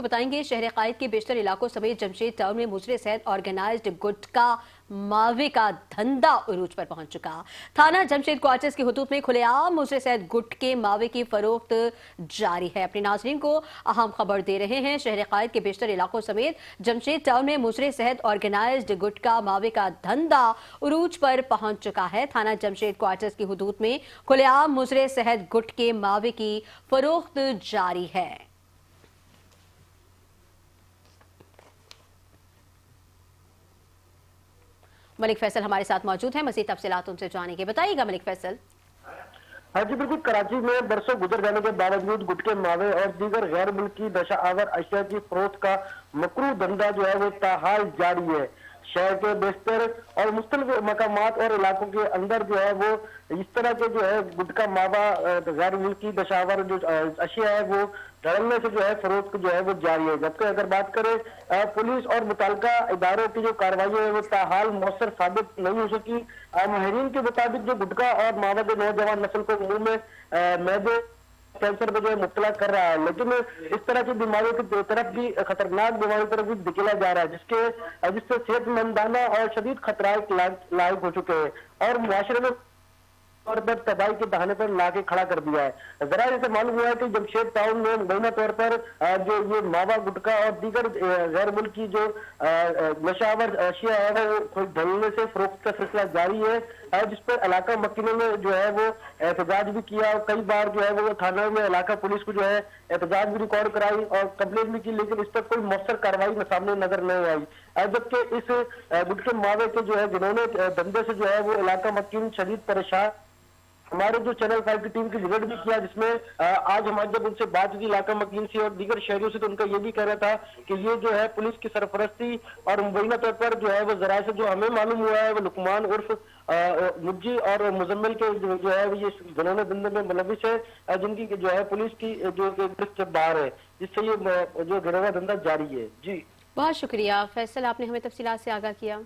को बताएंगे। शहर कायद के बेशतर इलाकों समेत जमशेद टाउन में मुजरे सहित ऑर्गेनाइज्ड गुटखा मावे का धंधा उरूज पर पहुंच चुका। थाना जमशेद क्वार्टर्स की हुदूद में खुलेआम मुजरे सहित गुटके मावे की फरोख्त जारी है। अपने नाज़रीन को अहम खबर दे रहे हैं। शहर कायद के बेशतर इलाकों समेत जमशेद टाउन में मुजरे सहित ऑर्गेनाइज्ड गुटखा मावे का धंधा उरूज पर पहुंच चुका है। थाना जमशेद क्वार्टर्स की हुदूद में खुलेआम मुजरे सहित गुटके मावे की फरोख्त जारी है। मलिक फैसल हमारे साथ मौजूद हैं, मज़ीद तफसीलात उनसे जानेंगे। बताइएगा मलिक फैसल। हाँ जी बिल्कुल, कराची में बरसों गुजर जाने के बावजूद गुटके मावे और दीगर गैर मुल्की नशा आवर अशिया की फरोख्त का मकरू धंधा जो है वो ताहाल जारी है। शहर के बेशतर और मुख्तलिफ मकामात और इलाकों के अंदर जो है वो इस तरह के जो है गुटका मावा गैर मुल्की नशावर जो अशिया है वो धड़ल्ले से जो है फरोख्त जो है वो जारी है। जबकि अगर बात करें पुलिस और मुताल्लिका इदारों की जो कार्रवाई है वो ताहाल मौसर साबित नहीं हो सकी। माहिरीन के मुताबिक जो गुटका और मावा के नौजवान नस्ल को मुंह में मैदे कैंसर पे जो है मुब्तला कर रहा है, लेकिन इस तरह की बीमारियों की तरफ भी, खतरनाक बीमारियों की तरफ भी धकेला जा रहा है, जिससे सेहतमंदाना और शदीद खतरा लायक हो चुके हैं और मुआशरे में तौर पर तबाही के दहाने पर लाके खड़ा कर दिया है। जरा इसे मालूम हुआ है कि जमशेद टाउन में मुबैना तौर पर जो ये मावा गुटका और दीगर गैर मुल्की जो नशावर अशिया है वो कोई ढलने से फरोख्त का सिलसिला जारी है, जिस पर इलाका मकीनों ने जो है वो एहतजाज भी किया और कई बार जो है वो थाना में इलाका पुलिस को जो है एहतजाज भी रिकॉर्ड कराई और कंप्लेन भी की, लेकिन इस पर कोई मौसर कार्रवाई सामने नजर नहीं आई। जबकि इस गुटके मावे के जो है जिन्होंने धंधे से जो है वो इलाका मकीन शदीद परेशान, हमारे जो चैनल 5 की टीम की विजिट भी किया, जिसमें आज हमारी जब उनसे बात की इलाका मकीन से और दीगर शहरियों से, तो उनका ये भी कहना था कि ये जो है पुलिस की सरपरस्ती और मुबैना तौर पर जो है वो जराए से जो हमें मालूम हुआ है वो लुकमान उर्फ मुज्जी और मुजम्मिल के जो है ये जिन्होंने धंधे में मुलविस है, जिनकी जो है पुलिस की जो गिरफ्त बाहर है, जिससे ये जो गिरोह धंधा जारी है। जी बहुत शुक्रिया फैसल, आपने हमें तफसीलात से आगाह किया।